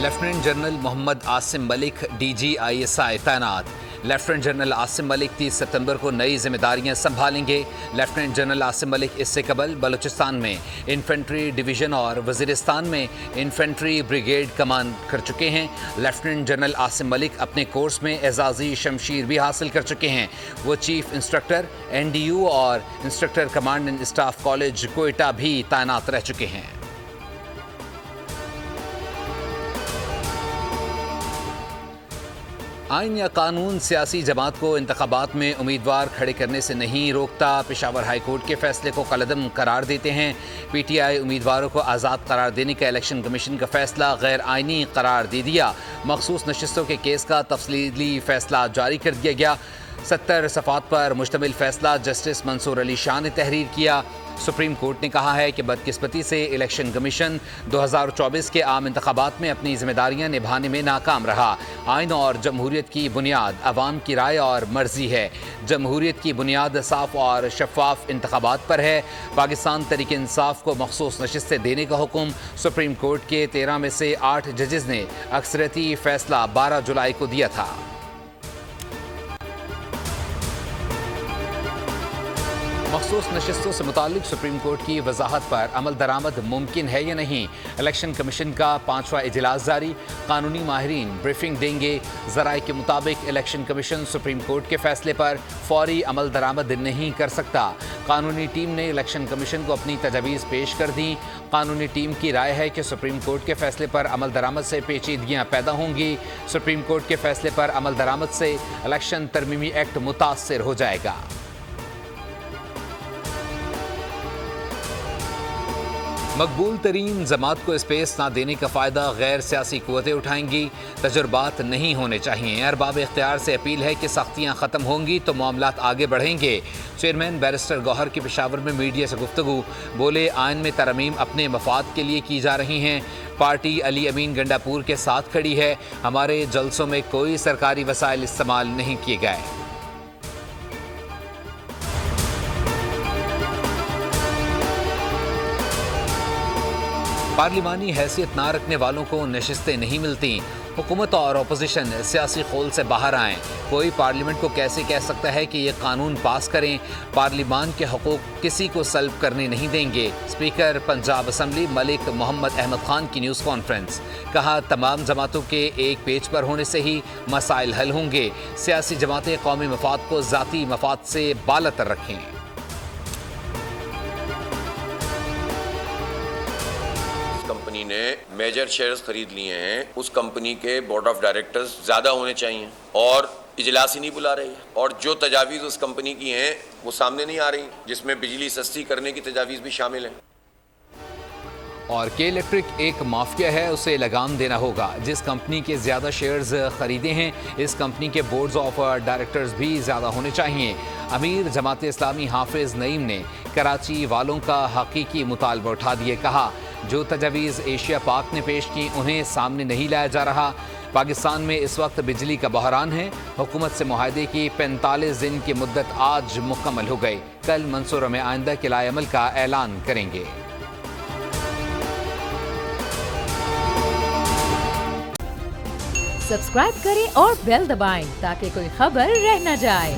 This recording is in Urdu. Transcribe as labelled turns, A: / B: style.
A: لیفٹیننٹ جنرل محمد عاصم ملک DG/ISI تعینات۔ لیفٹیننٹ جنرل عاصم ملک 30 ستمبر کو نئی ذمہ داریاں سنبھالیں گے۔ لیفٹیننٹ جنرل عاصم ملک اس سے قبل بلوچستان میں انفینٹری ڈویژن اور وزیرستان میں انفینٹری بریگیڈ کمان کر چکے ہیں۔ لیفٹیننٹ جنرل عاصم ملک اپنے کورس میں اعزازی شمشیر بھی حاصل کر چکے ہیں۔ وہ چیف انسٹرکٹر NDU اور instructor command and staff college Quetta بھی تعینات رہ چکے ہیں۔ آئین یا قانون سیاسی جماعت کو انتخابات میں امیدوار کھڑے کرنے سے نہیں روکتا، پشاور ہائی کورٹ کے فیصلے کو کالعدم قرار دیتے ہیں۔ PTI امیدواروں کو آزاد قرار دینے کا الیکشن کمیشن کا فیصلہ غیر آئینی قرار دے دیا۔ مخصوص نشستوں کے کیس کا تفصیلی فیصلہ جاری کر دیا گیا۔ 70 صفحات پر مشتمل فیصلہ جسٹس منصور علی شاہ نے تحریر کیا۔ سپریم کورٹ نے کہا ہے کہ بدقسمتی سے الیکشن کمیشن 2024 کے عام انتخابات میں اپنی ذمہ داریاں نبھانے میں ناکام رہا۔ آئین اور جمہوریت کی بنیاد عوام کی رائے اور مرضی ہے۔ جمہوریت کی بنیاد صاف اور شفاف انتخابات پر ہے۔ پاکستان تحریک انصاف کو مخصوص نشستیں دینے کا حکم سپریم کورٹ کے 13 میں سے 8 ججز نے اکثریتی فیصلہ 12 جولائی کو دیا تھا۔ مخصوص نشستوں سے متعلق سپریم کورٹ کی وضاحت پر عمل درآمد ممکن ہے یا نہیں۔ الیکشن کمیشن کا 5واں اجلاس جاری، قانونی ماہرین بریفنگ دیں گے۔ ذرائع کے مطابق الیکشن کمیشن سپریم کورٹ کے فیصلے پر فوری عمل درآمد نہیں کر سکتا۔ قانونی ٹیم نے الیکشن کمیشن کو اپنی تجاویز پیش کر دیں۔ قانونی ٹیم کی رائے ہے کہ سپریم کورٹ کے فیصلے پر عمل درآمد سے پیچیدگیاں پیدا ہوں گی۔ سپریم کورٹ کے فیصلے پر عمل درآمد سے الیکشن ترمیمی ایکٹ متاثر ہو جائے گا۔ مقبول ترین جماعت کو اسپیس نہ دینے کا فائدہ غیر سیاسی قوتیں اٹھائیں گی۔ تجربات نہیں ہونے چاہیے۔ ارباب اختیار سے اپیل ہے کہ سختیاں ختم ہوں گی تو معاملات آگے بڑھیں گے۔ چیئرمین بیرسٹر گوہر کی پشاور میں میڈیا سے گفتگو، بولے آئین میں ترامیم اپنے مفاد کے لیے کی جا رہی ہیں۔ پارٹی علی امین گنڈاپور کے ساتھ کھڑی ہے۔ ہمارے جلسوں میں کوئی سرکاری وسائل استعمال نہیں کیے گئے۔ پارلیمانی حیثیت نہ رکھنے والوں کو نشستیں نہیں ملتی۔ حکومت اور اپوزیشن سیاسی خول سے باہر آئیں۔ کوئی پارلیمنٹ کو کیسے کہہ سکتا ہے کہ یہ قانون پاس کریں؟ پارلیمان کے حقوق کسی کو سلب کرنے نہیں دیں گے۔ اسپیکر پنجاب اسمبلی ملک محمد احمد خان کی نیوز کانفرنس، کہا تمام جماعتوں کے ایک پیج پر ہونے سے ہی مسائل حل ہوں گے۔ سیاسی جماعتیں قومی مفاد کو ذاتی مفاد سے بالاتر رکھیں۔
B: کمپنی نے میجر شیئرز خرید لیے ہیں، اس کمپنی کے بورڈ آف ڈائریکٹرز زیادہ ہونے چاہیے اور اجلاس ہی نہیں بلا رہی ہے، اور جو تجاویز اس کمپنی کی ہیں وہ سامنے نہیں آ رہی، جس میں بجلی سستی کرنے کی تجاویز بھی شامل ہیں۔
A: اور کے الیکٹرک ایک مافیا ہے، اسے لگام دینا ہوگا۔ جس کمپنی کے زیادہ شیئرز خریدے ہیں اس کمپنی کے بورڈز آف ڈائریکٹرز بھی زیادہ ہونے چاہیے۔ امیر جماعت اسلامی حافظ نعیم نے کراچی والوں کا حقیقی مطالبہ اٹھا دیے، کہا جو تجاویز ایشیا پاک نے پیش کی انہیں سامنے نہیں لایا جا رہا۔ پاکستان میں اس وقت بجلی کا بحران ہے۔ حکومت سے معاہدے کی 45 دن کی مدت آج مکمل ہو گئی۔ کل منصورہ میں آئندہ کے لائے عمل کا اعلان کریں گے۔
C: سبسکرائب کریں اور بیل دبائیں تاکہ کوئی خبر رہ نہ جائے۔